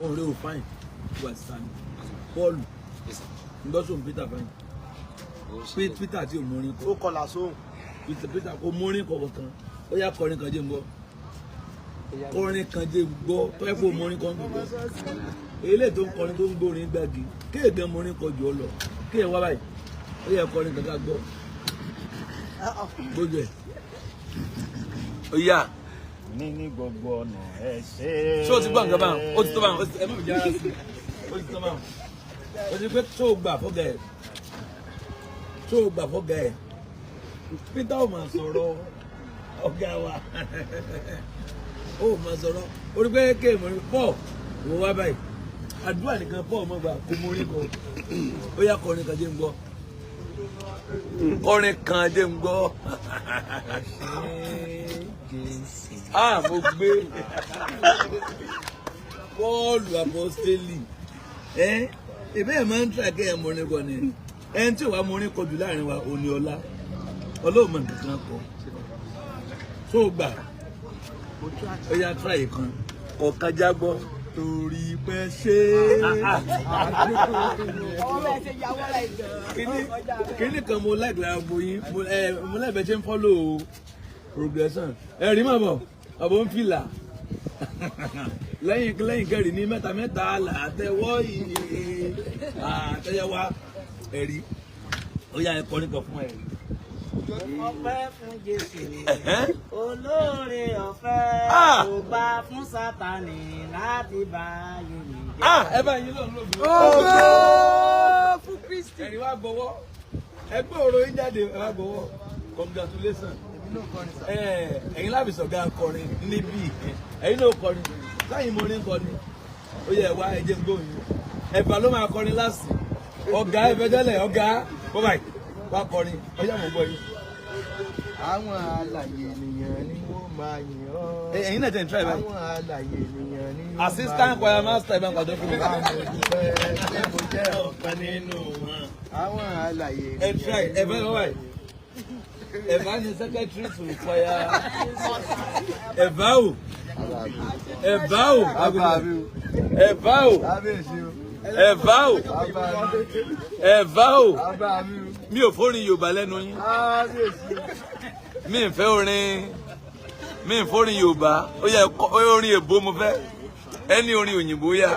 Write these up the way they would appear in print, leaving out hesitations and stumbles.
ọ̀rẹ́ ò fáìn wà sani Paul ngbọ́sọ̀ Peter fáìn Peter tí ò mórin kọ. ó kọlà sóhùn. Peter kò mórin kọ kankan ó yá kọrin kan jẹ́ ń gbọ́ kọrin kan jẹ́ ń gbọ́ tó yẹ kó mórin kan gbọ́ eléyìí tó ń kọrin tó ń gbórin gbági kéèké mórin kọ jù ọ lọ kéèké wá báyìí ó yẹ kọrin kan ká gbọ́ gbójú ẹ̀ ó yá. ní gbogbo ọ̀nà ẹ ṣe. ṣé o ti gbọ́ nǹkan báwọn o ti tó báwọn ẹ má mi jára sí o ti tó báwọn o ti pé tó o gbà fọ́gà ẹ̀ tó o gbà fọ́gà ẹ̀ Peter ò máa sọ̀rọ̀ ọ̀gá wa ó máa sọ̀rọ̀ o rí pé kéèmù rí Paul wò wá báyìí àdúrà nìkan Paul mọ̀ gbà kó mú orí kan ó yá kọrin kan jẹ́ ń gbọ́ kọrin kan jẹ́ ń gbọ́. Mo gbé Pọ́ọ̀lù Apọ́sítélì ebe ẹ̀ máa ń tà kẹ́ ẹ̀ mọ́rin kọ ni ẹni tí ò wá mọ́rin kọ jù láàrin wa òní ọlá ọlọ́ọ̀mọ̀ nǹkan kọ tó gbà ó yá tíráyì kan ọ̀kan jágbọ́ torí pẹ́ ṣe kíní kan mo láì lára boyin mo láì bẹ́ ṣe ń fọ́lò progression ẹ̀rí mọ̀ bọ̀ ọ̀bọ̀ ń fìlà lẹ́yìn kẹrì ní mẹ́ta làtẹ́wọ́ yìí àtẹ́yẹwà ẹ̀rí ó yá ẹ̀kọ́ nípa fún ẹ̀rí. Ọpẹ́ fún Jésù olóore ọ̀fẹ́ kò gbà fún Sátánì láti bá yìí jẹ́. Ẹ bá yín lọ́nà lóbi. Ògo fún Kristi. Ẹ̀rí wá gbọ́wọ́ ẹgbẹ́ òrò yín jáde ẹ wá gbọ́wọ́ congratulations. Ẹ̀yin láti sọ̀gá akọrin níbí ẹ̀yin náà kọrin sáyìn mo ní kọrin ó yẹ wá ẹ̀jẹ̀ gbóyún ẹ̀bà ló máa kọrin lásì ọ̀gá ẹ̀fẹ̀jẹ̀lẹ̀ ọ̀gá bọ́báì wá kọrin ọjà mọ̀ gbọ́ yìí. Àwọn alàyè ènìyàn ni wọ́n máa yìn ọ́. Ẹ̀yin náà tẹ̀ ń try báyìí. Àwọn alàyè ènìyàn ni wọ́n máa yìn ọ́. Assistant choir master ẹ̀ bá ń pàdé fún mi. Mo jẹ́ ọ̀kan nínú wọn. Àwọn alàyè Ẹ try ẹ fẹ́ lọ́wọ́ ẹ̀. Ẹ̀fà ni secretary to choir. Ẹ̀fà o. Ẹ̀fà o. Ẹ̀fà o. Ẹ̀fà o. Ẹ̀fà o. Mi ò fórin Yorùbá lẹ́nu yín. Mi ò fẹ́ orin Yorùbá. Ó yẹ orin èbó mo fẹ́. Ẹni orin òyìnbó yá.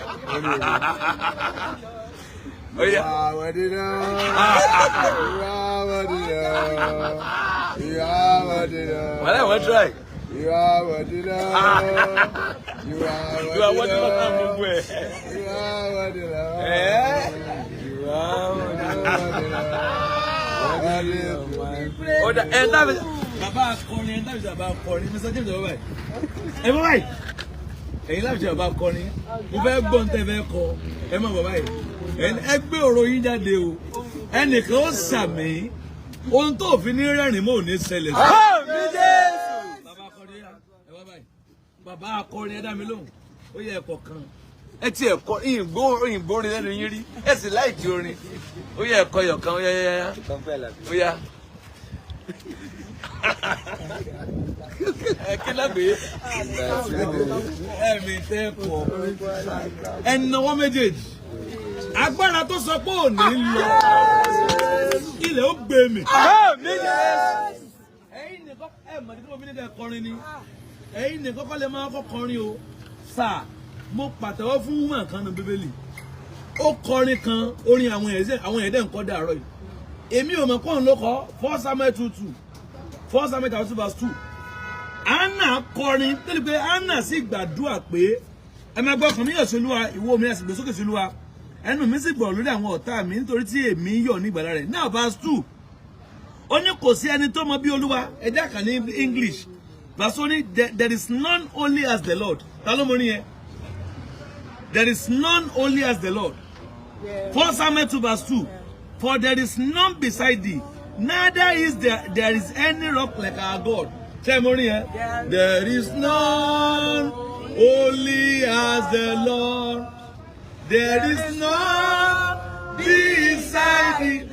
Ó yá. Wàlẹ́ wọ́n try. You are what you know. You are what you know. You are what you know. You are what you know. Ọ̀dà ẹ̀ dábì bàbá akọrin ẹ̀ dábì bàbá akọrin Mr. James ọ̀bá yìí. Ẹ bọ́ báyìí. Ẹ̀yin láti ṣe bàbá akọrin. Mo fẹ́ gbọ́ ntẹ́ fẹ́ kọ. Ẹ má bọ̀ báyìí. Ẹ gbé ọ̀rọ̀ yín jáde o. Ẹnìkan ó sàmì. Ohun tó fi ní rẹ́rìn mọ́ ò ní ṣẹlẹ̀ sí. Bàbá akọrin ẹ dá mi lóhùn ó yẹ ẹ̀kọ́ kan ẹ ti ẹ̀kọ́ ìyìnbó orin lẹ́nu yín rí ẹ sì láìkí orin ó yẹ ẹ̀kọ́ yọ̀kan ó yá ó yá kí lágbè ẹ̀mí tẹ́kọ̀ ẹ̀nàwọ́ méjèèjì agbára tó sọ pé ò ní lọ ilẹ̀ ó gbé mi. ẹ̀yin nìkan ẹ̀ mọ̀ ní kí mo fi ní kẹ́ kọrin ni ẹ̀yin nìkan kọ́ lè máa kọ́ kọrin o sáà mo pàtẹ́wọ́ fún woman kan ní bíbélì ó kọrin kan orin àwọn ẹ̀dẹ̀ nǹkan dàárọ̀ yìí èmi ò mọ̀ kóun ló kọ́ 1 Samuel 2:2 1 Samuel 2 verse 2 Anna kọrin tẹ́lẹ̀ pé Anna sì gbàdúrà pé ẹ máa gbọ́ ọkàn mi yọ̀ sí Olúwa ìwọ mi ẹ̀sìn gbèsókè sí Olúwa ẹnu mi sì gbọ̀ lórí àwọn ọ̀tá mi nítorí tí èmi yọ̀ ní ìgbàlà rẹ̀ now verse 2 ó ní kò sí ẹni tó mọ bí Olúwa ẹ jẹ́ ká ní English. Verse 1, there is none only as the Lord. There is none only as the Lord. 1 Samuel 2 verse 2. For there is none beside thee, neither is there is any rock like our God. There is none only as the Lord. There is none beside thee,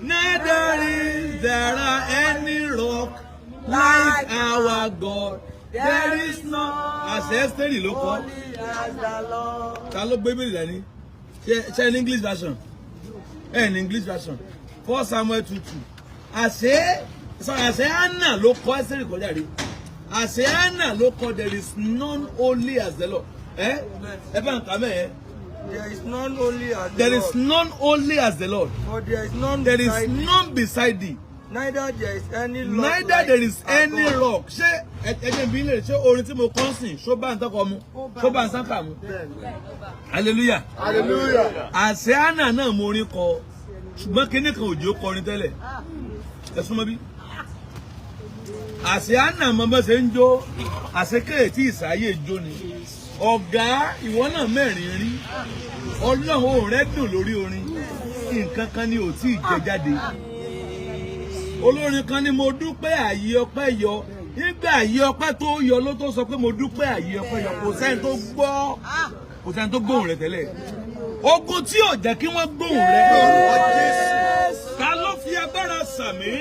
neither is there any rock like our God. There is no àṣẹ Ẹ́sítérì ló kọ. Ta ló gbé Bíbélì dání? Ṣé ní English version? Ní English version. 1 Samuel 2:2. Àṣẹ Hánà ló kọ Ẹ́sítérì kọjá rí. Àṣẹ Hánà ló kọ there is none holy as the Lord. Ẹ bá ń kà mẹ́ ẹ. There is none holy as the Lord. There is none holy as the Lord. For there is none There beside is thee. none beside thee. Neither there is any rock. Neither there is any rock. Ṣé ẹjẹ bí lè ṣé orin tí mo kọ́ sìn ṣó bá ń tọkọ mu ṣó bá ń sáka mu. Hallelujah. Hallelujah. Àṣẹ Hánà náà mo orin kọ ṣùgbọ́n kíní kan òjò kọrin tẹ́lẹ̀. Ẹ súnmọ́ bí. Àṣẹ Hánà mọ bó ṣe ń jó àṣẹ kéètì ìsáyè jó ni. Ọ̀gá ìwọ náà mẹ́rin rí. Ọlọ́run rẹ̀ dùn lórí orin. Nǹkan kan ni ò tí ì jẹ jáde. Olórin kan ni mo dúpẹ́ àyè ọpẹ́ yọ. Nígbà àyè ọpẹ́ tó yọ ló tó sọ pé mo dúpẹ́ àyè ọpẹ́ yọ. Kò sẹ́ni tó gbọ́. Kò sẹ́ni tó gbóhùn rẹ̀ tẹ́lẹ̀. Ogun tí ò jẹ́ kí wọ́n gbóhùn rẹ̀. Ta ló fi agbára sàmí?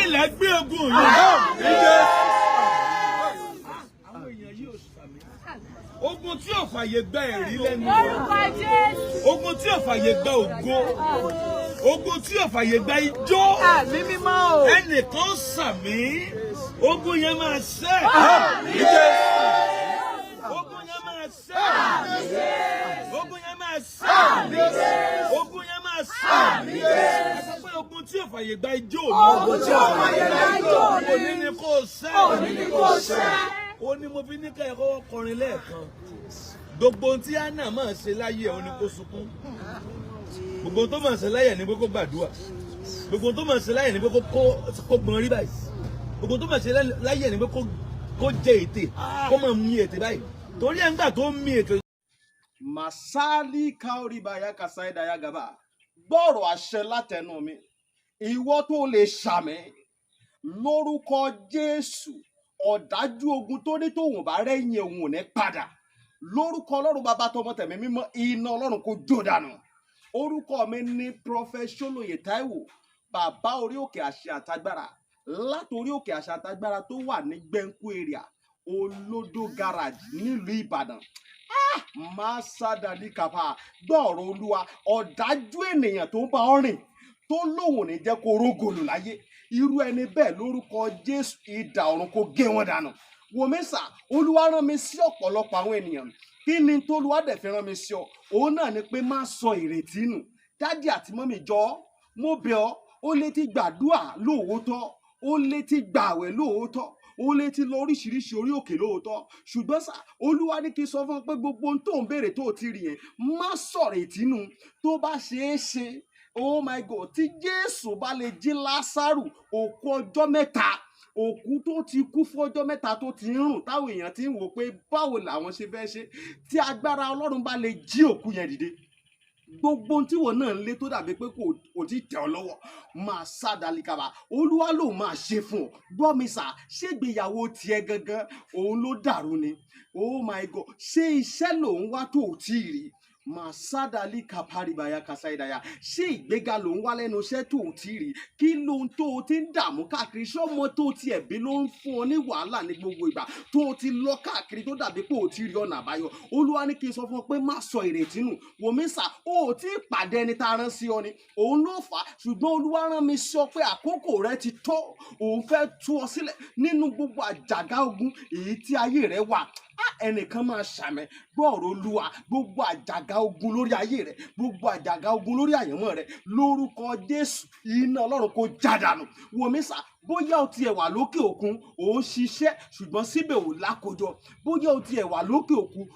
Ilẹ̀ gbé ogun yìí. Ogun tí ò fàyè gba ẹ̀rí lẹ́nu. Ogun tí ò fàyè gba ògo. Ogun tí ò fàyè gba ijó. Ẹnìkan sàmí. Ogun yẹn máa ṣẹ́. Ogun yẹn máa ṣẹ́. Ogun yẹn máa ṣẹ́. Ogun yẹn máa ṣẹ́. Ẹ sọ pé ogun tí ò fàyè gba ijó. Ogun tí ò fàyè gba ijó. Òní ni kò ṣẹ́. Òní ni kò ṣẹ́. Ó ní mo fi ní ká ẹ̀kọ́ kọrin lẹ́ẹ̀kan. Gbogbo ohun tí Hánà máa ṣe láyé ẹ̀ ó ní kó sunkún. Gbogbo ohun tó máa ṣe láyé ẹ̀ ní pé kó gbàdúrà. Gbogbo ohun tó máa ṣe láyé ẹ̀ ní pé kó gbọ́n rí báyìí. Gbogbo ohun tó máa ṣe láyé ẹ̀ ní pé kó jẹ ètè. Kó máa mí ètè báyìí. Torí ẹ̀ ń gbà tó mí ètè. Masali kauribaya kasaidaya gaba. Gbọ́rọ̀ àṣẹ látẹnu mi. Ìwọ tó lè ṣàmì lórúkọ Jésù. Ọ̀dájú ogun tó ní tòun bá rẹ́yìn òun ò ní padà. Lórúkọ Ọlọ́run bàbá tọmọ tẹ̀mí mímọ́ iná Ọlọ́run kó jó dànù. Orúkọ mi ní Prophet Ṣólóyè Táíwò, bàbá orí òkè àṣẹ àtagbára. Látorí òkè àṣẹ àtagbára tó wà ní Gbẹ́ńkú area, Olódó garage nílùú Ìbàdàn. Máa sádàdí kàfà gbọ́ọ̀rọ̀ Olúwa. Ọ̀dájú ènìyàn tó ń bá ọ rìn tó lóun ò ní jẹ́ kó rógòlù láyé. Irú ẹni bẹ́ẹ̀ lórúkọ Jésù idà ọ̀run kó gé wọn dànù. Wòmísà, Olúwa rán mi sí ọ̀pọ̀lọpọ̀ àwọn ènìyàn. Kí ni tó Olúwa dẹ̀ fi rán mi sí ọ? Òun náà ni pé má sọ ìrètí nù. Dádì àti mọ́mì jọ̀ọ́, mo bẹ̀ ọ́, ó lè ti gbàdúrà lóòótọ́, ó lè ti gbààwẹ̀ lóòótọ́, ó lè ti lọ oríṣiríṣi orí òkè lóòótọ́. Ṣùgbọ́n sà, Olúwa ní kí n sọ fún ọ pé gbogbo ohun tó ń béèrè tó ti rí yẹn, má sọ ìrètí nù. Tó bá ṣeé ṣe, oh my God, tí Jésù bá lè jí Lásárù òkú ọjọ́ mẹ́ta, òkú tó ti kú fún ọjọ́ mẹ́ta tó ti ń rùn táwọn èèyàn ti ń wò pé báwo làwọn ṣe fẹ́ ṣe, tí agbára Ọlọ́run bá lè jí òkú yẹn dìde, gbogbo ohun tí wọn náà ń lé tó dàbí pé kò tí tẹ̀ ọ́ lọ́wọ́ máa sádàlíkàbà. Olúwa ló máa ṣe fún ọ. Gbọ́ mi sà, ṣégbéyàwó tiẹ̀ gangan òun ló dàrú ni. Oh my God, ṣé iṣẹ́ lòun wá tó ò tí ì rí? Masadali kaparibaya kasaidaya. Ṣé ìgbéga ló ń wá lẹ́nu iṣẹ́ tó o ti rí? Kí ló ń tó o ti ń dààmú káàkiri? Ṣé ọmọ tó o ti ẹ̀bí ló ń fún ọ ní wàhálà ní gbogbo ìgbà tó o ti lọ káàkiri tó dàbí pé o ti rí ọ̀nà àbáyọ? Olúwa ní kí n sọ fún ọ pé má sọ ìrètí nù. Wòmísà, o ò tí ì pàdé ẹni tá a rán sí ọ ni. Òun ló fà á. Ṣùgbọ́n Olúwa rán mi sọ pé àkókò rẹ ti tó. Òun fẹ́ tú ọ sílẹ̀ nínú gbogbo àjàgà ogun èyí tí ayé rẹ wà. Ẹnìkan máa ṣàmẹ gbọ́ọ̀rọ̀ Olúwa, gbogbo àjàgà ogun lórí ayé rẹ, gbogbo àjàgà ogun lórí àyànmọ́ rẹ, lórúkọ Jésù iná Ọlọ́run kó jádànù. Wòmísà, bóyá o tiẹ̀ wà lókè òkun ò ń ṣiṣẹ́ ṣùgbọ́n síbẹ̀ ò lákòjọ, bóyá o tiẹ̀ wà lókè òkun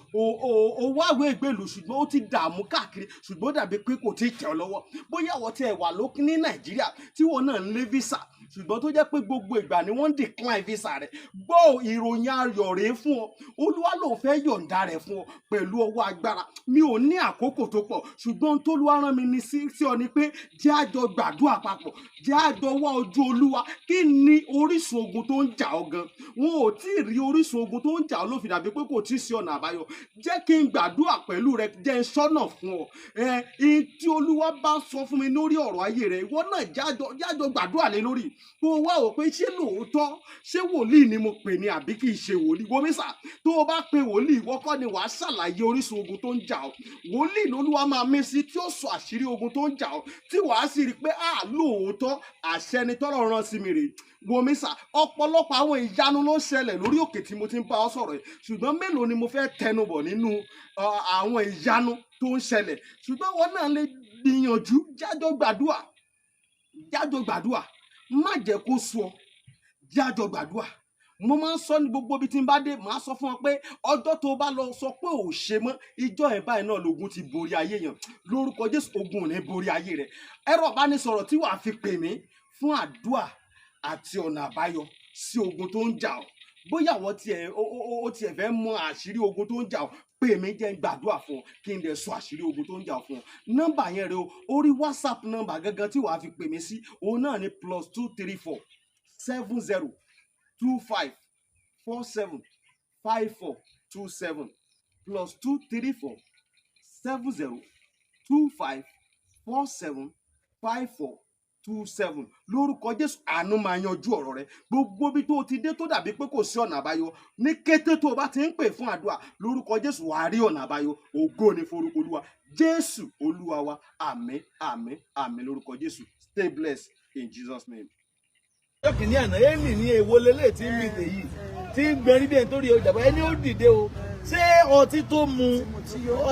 ò wáwé ìgbèlú ṣùgbọ́n ó ti dààmú káàkiri ṣùgbọ́n dàbí pé kò tí ì tẹ̀ ọ́ lọ́wọ́, bóyá o tiẹ̀ wà lókè ní Nàìjíríà tí wọn náà ń lé visa ṣùgbọ́n tó jẹ́ pé gbogbo ìgbà ni wọ́n ń decline visa rẹ̀. Gbọ́ ìròyìn ayọ̀ rèé fún ọ. Olúwa ló fẹ́ yọ̀ǹda rẹ̀ fún ọ pẹ̀lú ọwọ́ agbára. Mi ò ní àkókò tó pọ̀ ṣùgbọ́n tó Olúwa rán mi ní sí ọ ni pé jẹ́ àjọ gbàdúrà papọ̀, jẹ́ àjọ wá ojú Olúwa. Kí ni orísun ogun tó ń jà ọ́ gan? Wọn ò tí ì rí orísun ogun tó ń jà ọ́ ló fi dàbí pé kò tí ì sí ọ̀nà àbáyọ. Jẹ́ kí n gbàdúrà pẹ̀lú rẹ, jẹ́ n sọ́nà fún ọ. Tí Olúwa bá sọ fún mi lórí ọ̀rọ̀ ayé rẹ, ìwọ náà jájọ gbàdúrà lé lórí. Kó o wá wò pé ṣé lóòótọ́ ṣé wòlíì ni mo pè ní àbí kì í ṣe wòlíì. Wo mi sà, tó o bá pe wòlíì, ìwọ kọ́ ni wàá ṣàlàyé orísun ogun tó ń jà ọ́. Wòlíì lolúwa máa mí sí tí ó sọ àṣírí ogun tó ń jà ọ́, tí wàá sì rí i pé lóòótọ́ àṣẹ ni tọ́lọ́run rán sí mi rèé. Wo mi sà, ọ̀pọ̀lọpọ̀ àwọn ìyanu ló ń ṣẹlẹ̀ lórí òkè tí mo ti ń bá ọ sọ̀rọ̀ yìí, ṣùgbọ́n mélòó ni mo fẹ́ tẹnubọ̀ nínú àwọn ìyanu tó ń ṣẹlẹ̀. Ṣùgbọ́n wọn náà lè gbìyànjú, jájọ gbàdúrà, má jẹ́ kó sú ọ, jájọ gbàdúrà. Mo máa ń sọ ní gbogbo ibi tí n bá dé, màá sọ fún ọ pé ọjọ́ tó bá lọ sọ pé ò ṣe mọ́, ìjọ ẹ̀ báyìí náà lógun ti borí ayé yẹn. Lórúkọ Jésù, ogun ò ní borí ayé rẹ. Ẹ̀rọ ìbánisọ̀rọ̀ tí wàá fi pè mí fún àdúrà àti ọ̀nà àbáyọ sí ogun tó ń jà ọ́. Bóyá àwọn tiẹ̀ fẹ́ mọ àṣírí ogun tó ń jà ọ́, pè mí jẹ́ n gbàdúrà fún ọ kí n dẹ̀ sọ àṣírí ogun tó ń jà ọ́ fún ọ. Nọ́mbà yẹn rẹ o, orí WhatsApp nọ́mbà gangan tí wàá fi pè mí sí, òun náà ni +234 70 25 47 54 27 +234 70 25 47 54 27. Lórúkọ Jésù, àánú máa yanjú ọ̀rọ̀ rẹ. Gbogbo bí tó ti dé tó dàbí pé kò sí ọ̀nà àbáyọ, ní kété tó o bá ti ń pè fún àdúrà, lórúkọ Jésù wàá rí ọ̀nà àbáyọ. Ògo ni forúkọ Olúwa. Jésù Olúwa wa. Àmín, àmín, àmín lórúkọ Jésù. Stay blessed in Jesus' name. Lọ́kì ní àná, Élì ní èwo lélẹ̀ tí ń bìtẹ̀ yìí, tí ń gbẹ̀rí bẹ́ẹ̀ nítorí ìjàmbá ẹni ó dìde o. Ṣé ọtí tó mu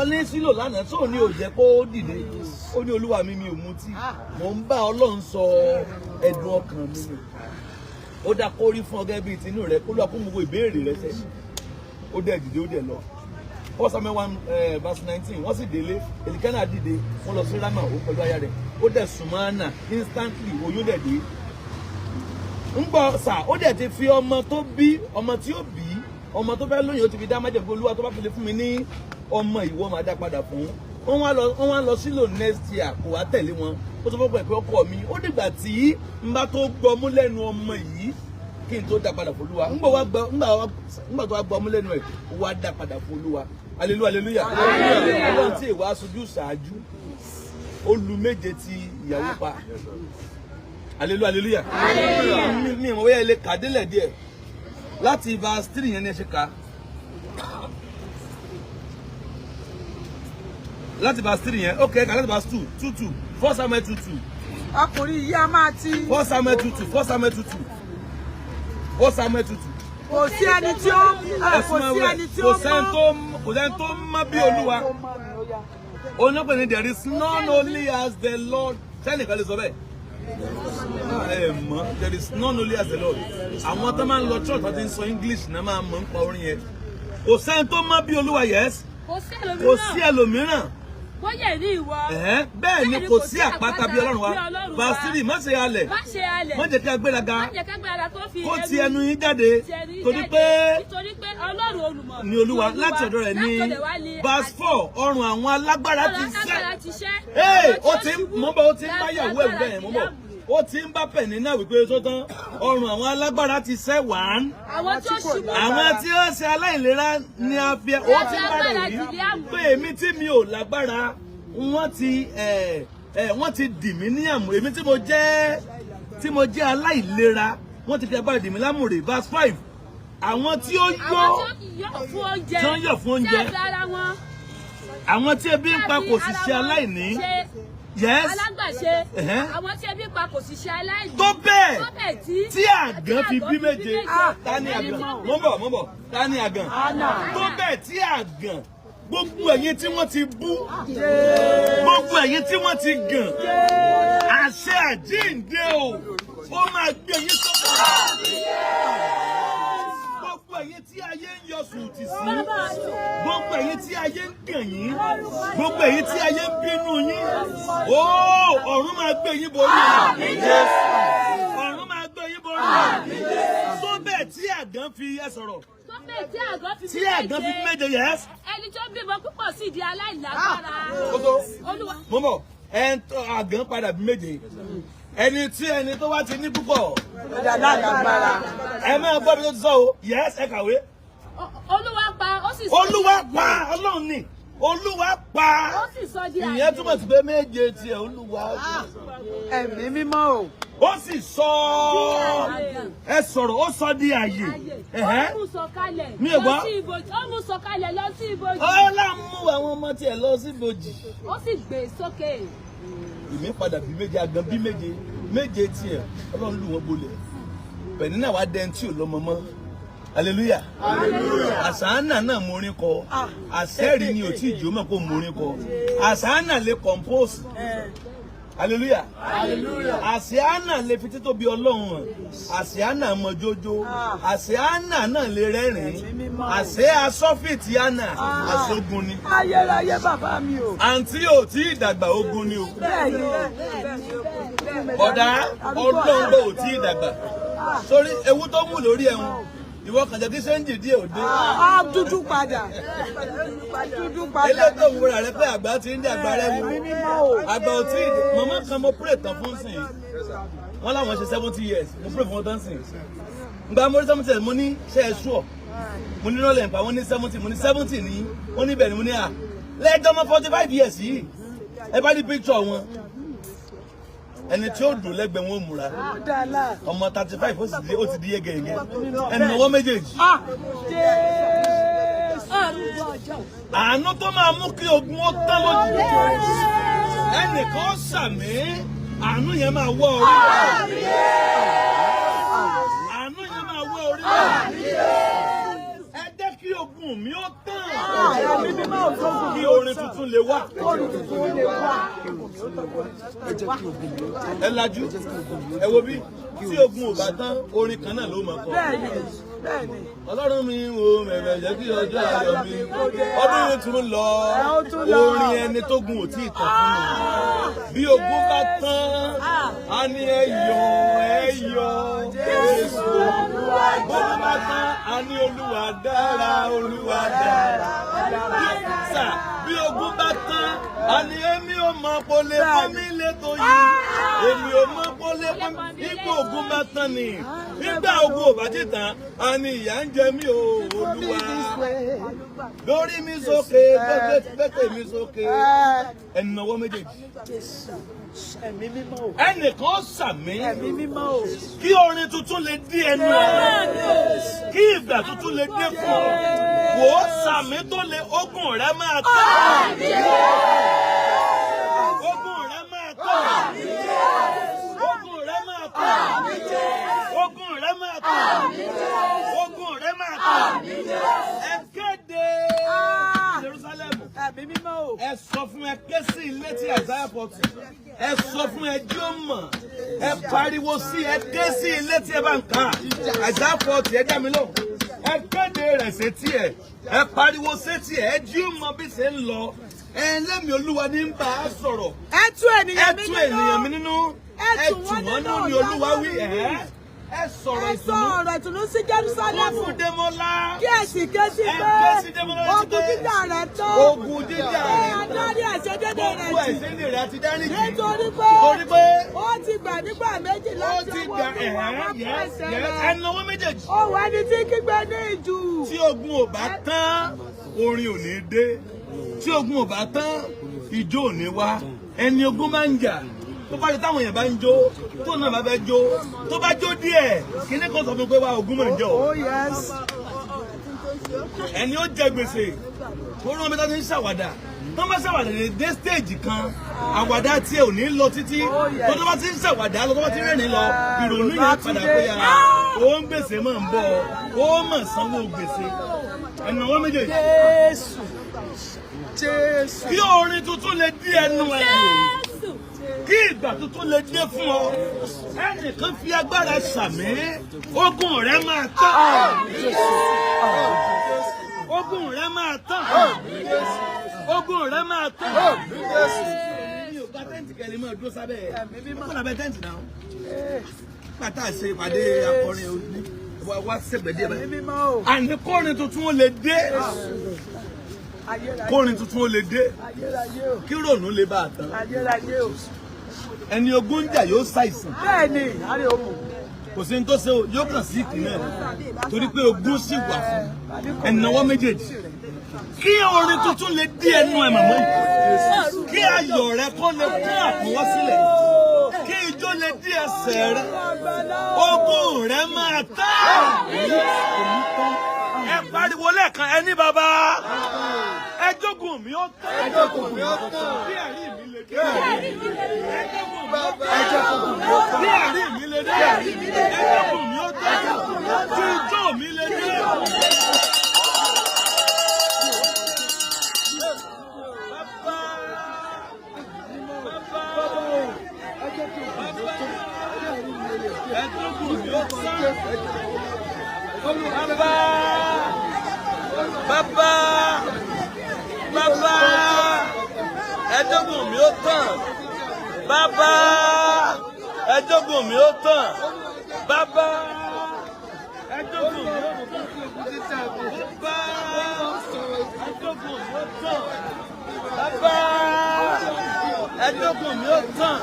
ọlẹ́ sílò lánàá tó ní òjẹ́ kó dìde? Ó ní Olúwa mi ò mutí. Mò ń bá Ọlọ́run sọ ẹ̀dùn ọkàn mi. Ó dá kó rí fún ọ gẹ́gẹ́ bíi tinú rẹ, kó lọ kó gbogbo ìbéèrè rẹ sẹ́yìn. Ó dẹ̀ dìde, ó dẹ̀ lọ. 1 Samuel 1:19, wọ́n sì délé, Èlíkánà dìde, wọ́n lọ sí Rámà, ó pẹ̀lú aya rẹ̀. Ó dẹ̀ súnmọ́ Hánà, instantly oyún dẹ̀ dé. Ń gbọ́ sà, ó dẹ̀ ti fi ọmọ tó bí, ọmọ tí ó bí, ọmọ tó fẹ́ lóyún, ó ti fi dá májẹ̀mú pé Olúwa tó bá fi lè fún mi ní ọmọ ìwọ máa dá padà fún. Wọ́n wá lọ sílò next year, kò wá tẹ̀lé wọn. Ó sọ fún pé ọkọ mi, ó dìgbà tí n bá tó gbọmú lẹ́nu ọmọ yìí kí n tó dá padà fún Olúwa. Ńgbà tó wá gbọmú lẹ́nu ẹ̀, ó wá dá padà fún Olúwa. Hallelujah. Ọlọ́run tí ìwà aṣojú ṣáájú, ó lu méje ti ìyàwó pa. Hallelujah. Mi ìmọ̀ wẹ́yẹ ilé kàdélẹ̀ díẹ̀. Láti verse 3 yẹn ní ẹ ṣe ká. Láti verse 3 yẹn, okay, láti verse 2, 1 Samuel 2. Ọkùnrin yìí a máa ti. 1 Samuel 2. Kò sí ẹni tí ó kò sẹ́ni tó mọ̀ bí Olúwa. Onípe ni there is none only as the Lord. Sẹ́ni kan lè sọ bẹ́ẹ̀. There is none only as the Lord. Àwọn tó máa ń lọ church àti ń sọ English náà máa mọ̀ ń pa orin yẹn. Kò sẹ́ni tó mọ̀ bí Olúwa, yes. Kò sí ẹlòmíràn. Bóyá ní ìwọ. Bẹ́ẹ̀ ni kò sí àpáta bí Ọlọ́run wa. Vasiri, má ṣe halẹ̀. Má jẹ́ kí a gbéraga. Kó ti ẹnu yín jáde. Torí pé Ọlọ́run olùmọ̀ ni Olúwa láti ọ̀dọ̀ rẹ̀ ní. Verse 4, ọrùn àwọn alágbára ti ṣẹ́. Ó ti ń bá yàwó ẹ̀rù bẹ́ẹ̀ mọ́bọ̀. Ó ti ń bá pẹ̀ní náà wípé tó tán. Ọrùn àwọn alágbára ti ṣẹ́ wàn. Àwọn tí ó ṣe aláìlera ni a fi ó ti ń bá rẹ̀ wí. Pé èmi tí mi ò lágbára, wọ́n ti dì mí ní àmú. Èmi tí mo jẹ́ aláìlera, wọ́n ti fi agbára dì mí lámùrè. Verse 5, àwọn tí ó yọ̀ fún oúnjẹ, àwọn tí ebi ń pa kò sì ṣe aláìní. Yes. Alágbàṣe. Àwọn tí ebi pa kò sì ṣe aláìní. Tó bẹ́ẹ̀ tí àgàn fi bí méje. Ta ni àgàn? Mo bọ̀. Ta ni àgàn? Tó bẹ́ẹ̀ tí àgàn, gbogbo ẹ̀yin tí wọ́n ti bú, gbogbo ẹ̀yin tí wọ́n ti gàn, àṣẹ àjíǹde o, ó máa gbé yín sọ́kàn. Gbogbo ẹ̀yin tí ayé ń yọ sùtì sí, gbogbo ẹ̀yin tí ayé ń gàn yín, gbogbo ẹ̀yin tí ayé ń bínú yín, ọ̀run máa gbé yín borí. Ọ̀run máa gbé yín borí. Tó bẹ́ẹ̀ tí àgàn fi ẹ sọ̀rọ̀. Tí àgàn fi méje, yes. Ẹni tó bímọ púpọ̀ sí di aláìlágbára. Mo bọ̀, àgàn padà bí méje. ẹni tí ẹni tó wá ti ní púpọ̀. Ọjà lágbára. Ẹ máa gbọ́ bí tó ti sọ o. Yes, ẹ kàwé. Olúwa pa ó sì sọ. Olúwa pa Ọlọ́run ni. Olúwa pa. Ó sì sọ di àyè. Ìyẹn túmọ̀ sí pé méje tiẹ̀ Olúwa. Ẹ̀mí mímọ́ o. Ó sì sọ ẹ sọ̀rọ̀ ó sọ di àyè. Ó mú sọ̀kalẹ̀ Mi ò gbọ́. lọ sí ibojì. Ó mú sọ̀kalẹ̀ lọ sí ibojì. Ọlá mú àwọn ọmọ tiẹ̀ lọ sí ibojì. Ó sì gbé sókè. Ìmí padà bí méje agan bí méje tiẹ̀ Ọlọ́run lù wọ́n bolẹ̀. Bẹ̀ni náà wá dẹ́n tí ò lọ́mọ mọ́. Hallelujah. Àṣàánà náà morin kọ. Àṣẹ́rì ni ò tí ìjò mọ̀ kó morin kọ. Àṣàánà lè compose. Hallelujah. Àṣàánà lè fi títóbi Ọlọ́run hàn. Àṣàánà mọ jójó. Àṣàánà náà lè rẹ́rìn-ín. Àṣẹ asọ́fìtì àná àṣogun ni. Ayérayé bàbá mi o. Àǹtí ò tí ìdàgbà ogun ni o. Bẹ́ẹ̀ni. Ọ̀dà Ọlọ́run ló ò tí ìdàgbà. Sórí ewu tó mú lórí ẹ̀hún. Ìwọ kàn jẹ́ kí sẹ́ńjì díẹ̀ òde. Á dúdú padà. Dúdú padà. Elétò òwúrọ̀ rẹ pé àgbà ti ń dé àgbà rẹ wò. Àgbà ò tí ì dé. Màmá kan mo pray tán fún sìn. Wọ́n láwọn ṣe 70 years. Mo pray fún wọn tán sìn. Ngbà mo rí 70 years mo ní ṣe ẹ ṣúọ̀. Mo ní rọ́lẹ̀ nípa wọ́n ní 70. Mo ní 70 ní. Wọ́n ní bẹ́ẹ̀ ni mo ní à. Lẹ́jọ́ ọmọ 45 years yìí. Ẹ bá ní picture wọn. Ẹni tí ó dùn lẹ́gbẹ̀ẹ́ wọn múra. Ọmọ 35 ó ti di yégeyége. Ẹni ọwọ́ méjèèjì. Àánú tó máa mú kí ogun ó tán lójijì. Ẹnìkan sàmì. Àánú yẹn máa wọ orí. Àánú yẹn máa wọ orí. Ẹ jẹ́ kí ogun mi ó tán. Kí orin tuntun lè wá. Ẹ lajú. Ẹ wo bí tí ogun ò bá tán orin kan náà ló máa kọ. Ọlọ́run mi wo mẹ̀rẹ̀ jẹ́ kí ọjọ́ ayọ̀ mi. Ọdún yìí tún lọ. Orin ẹni tó gun ò tí ì tàn fún mi. Bí ogun bá tán, a ní ẹ yọ̀ Jésù. Bọ́lá bá tán, a ní Olúwa dára, Olúwa dára. Bí ogun bá tán, a ní èmi ò mọ̀ kó lè fún mi létò yìí. Èmi ò mọ̀ kó lè fún mi. Nígbà ogun bá tán ni. Nígbà ogun ò bá ti tán, a ní ìyà ń jẹ mí o, Olúwa. Lórí mi sókè, gbẹ́gbẹ́ mi sókè. Ẹnìnàwọ́ méjèèjì. Ẹnìkan sàmì. Kí orin tuntun lè dí ẹnu ẹ. Kí ìgbà tuntun lè dé fún ọ. Wò ó sàmì tó lè ogun rẹ máa tán. Ogun rẹ máa tán. Ogun rẹ máa tán. Ogun rẹ máa tán. Ogun rẹ máa tán. Ẹ kéde Jerusalem. Ẹ sọ fún ẹ ké sí ilé tí Isaiah 40. Ẹ sọ fún ẹ jí ó mọ̀. Ẹ pariwo sí ẹ ké sí ilé tí ẹ bá ń kà. Isaiah 40 ẹ dá mi lóhùn. Ẹ kéde rẹ̀ sétí ẹ̀. Ẹ pariwo sétí ẹ̀. Ẹ jí ó mọ̀ bí ṣe ń lọ. Ẹlẹ́mi Olúwa ní ń bá a sọ̀rọ̀. Ẹ tú ènìyàn mi nínú. Ẹ tù wọ́n nínú ni Olúwa wí. Ẹ sọ̀rọ̀ ìtùnú sí Jerusalem. Fún Démọ́lá. Kí ẹ sì ké sí pé ogun jíjà rẹ̀ tán. Ogun jíjà rẹ̀ tán. Adarí àṣedédé rẹ̀ Gbogbo àìsèdè rẹ̀ ti dárí jì. Nítorí pé ó ti gbà nígbà méjì láti ọwọ́ Olúwa pẹ̀sẹ̀ rẹ̀. Ẹnu ọwọ́ méjèèjì. Ohùn ẹni tí kígbe ní ìjù. Tí ogun ò bá tán, orin ò ní dé. Tí ogun ò bá tán, ijó ò ní wá. Ẹni ogun máa ń jà. Tó bá di táwọn èèyàn bá ń jó, tó náà bá fẹ́ jó, tó bá jó díẹ̀, kíní kan sọ fún pé wá ogun máa ń jọ. Ẹni ó jẹ gbèsè, tó rán mi láti ń ṣàwàdà. Tó bá ṣàwàdà lè dé stéèjì kan, àwàdà tí ò ní lọ títí. Tó bá ti ń ṣàwàdà lọ, tó bá ti rẹ́rìn lọ, ìrònú yẹn padà pé ó ń gbèsè máa ń bọ̀, ó máa sanwó gbèsè. Ẹnu ọwọ́ méjèèjì. Kí orin tuntun lè dí ẹnu ẹ̀. Kí ìgbà tuntun lè dé fún ọ. Ẹnìkan fi agbára sàmì. Ogun rẹ máa tán. Ogun rẹ máa tán. Ogun rẹ máa tán. Mi ò gba tẹ́ǹtì kẹ́lẹ́ mọ́ dúró sábẹ́ ẹ̀. Kó lábẹ́ tẹ́ǹtì náà. Pátá ṣe ìpàdé akọrin òní. Wá sẹ́gbẹ̀dẹ́ báyìí. Àní kórin tuntun ó lè dé. Kórin tuntun ó lè dé. Kí rònú lè bá a tán. ẹni ogún jà yóò ṣàìsàn. Bẹ́ẹ̀ni, àrí òkú. Kò sí ní tó ṣe o, yóò kàn sí ìpínlẹ̀ torí pé ogún sì wà fún ẹ̀nàwó méjèèjì. Kí orin tuntun lè dí ẹnu ẹ̀ màmá yìí. Kí ayọ̀ rẹ kó lè kún àpòwọ́ sílẹ̀. Kí ijó lè dí ẹsẹ̀ rẹ. Ogún rẹ máa tán. Ẹ pariwo lẹ́ẹ̀kan ẹni bàbá. Ẹ jókòó mi ó tán. Ẹ jókòó mi ó tán. Bí ẹ̀rí mi lè dé. Ẹ jókòó mi ó tán. Ẹ jókòó mi ó tán. Bí ẹ̀rí mi lè dé. Ẹ jókòó mi ó tán. Tí ijó mi lè dé. Bàbá, ẹjọ́gùn mi ó tàn. Bàbá, ẹjọ́gùn mi ó tàn. Bàbá, ẹjọ́gùn mi ó tàn. Bàbá, ẹjọ́gùn mi ó tàn. Bàbá, ẹjọ́gùn mi ó tàn.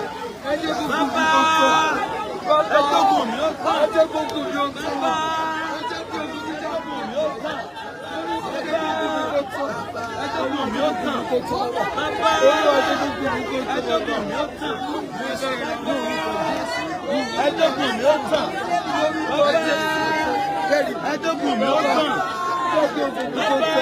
Bàbá, ẹjọ́gùn mi ó tàn. Bàbá.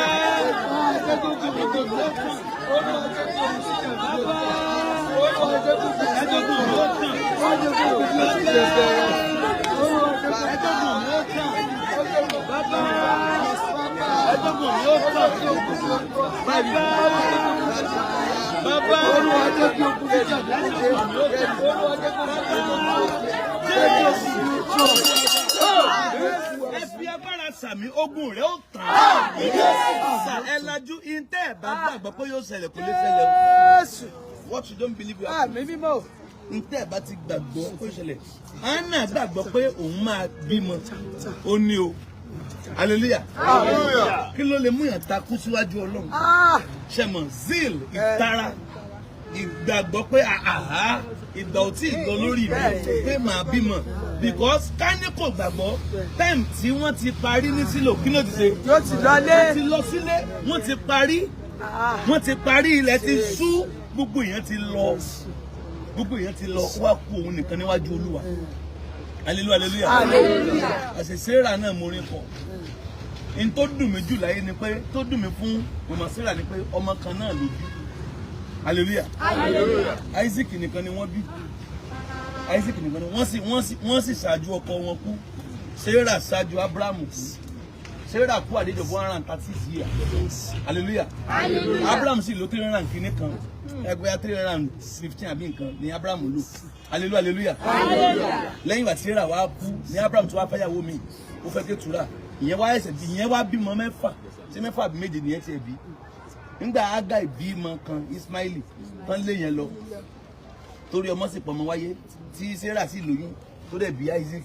Sàmì ogun rẹ̀ ó tàn. Ẹ lajú intẹ́ ẹ̀ bá gbàgbọ́ pé yóò ṣẹlẹ̀ kò lè ṣẹlẹ̀ o. What you don't believe you are. Intẹ́ ẹ̀ bá ti gbàgbọ́ kó ṣẹlẹ̀. Anna gbàgbọ́ pé òun máa bímọ. Ó ní o. Hallelujah. Kí ló lè mú yàn takú síwájú Ọlọ́run? Ṣẹ̀mọ̀ zeal ìtara ìgbàgbọ́ pé ìgbà ò tí ì lọ lórí mi pé màá bímọ. Because kání kò gbàgbọ́ time tí wọ́n ti parí ní sílò kí ló ti ṣe? Yóò ti lọlé. Wọ́n ti lọ sílé, wọ́n ti parí. Wọ́n ti parí ilẹ̀ ti ṣú, gbogbo èèyàn ti lọ. Gbogbo èèyàn ti lọ, wá kú òun nìkan níwájú Olúwa. Hallelujah. Hallelujah. Àṣẹ Sarah náà mo rí kọ. In tó dùn mí jù láyé ni pé tó dùn mí fún Mama Sarah ni pé ọmọ kan náà ló bí. Hallelujah. Isaac nìkan ni wọ́n bí. Isaac nìkan ni wọ́n sì ṣáájú ọkọ wọn kú. Sarah ṣáájú Abrahamu. Sarah kú àdéjọ 136 years. Hallelujah. Abraham sì lò 300 kìíní kan. Ẹgbẹ́ 315 àbí nǹkan ni Abraham lò. Hallelujah. Lẹ́yìn ìgbà tí Sarah wá kú ni Abraham tó wá fẹ́yàwó mi. Ó fẹ́ Ketura. Ìyẹn wá ẹsẹ̀ bí ìyẹn wá bímọ mẹ́fà. Ṣé mẹ́fà àbí méje nìyẹn ti ẹ̀ bí? Nígbà Ágà ìbímọ kan Ismaili tán lé yẹn lọ. Torí ọmọ sì pọmọ wáyé tí Sarah sì lóyún tó dẹ̀ bí Isaac.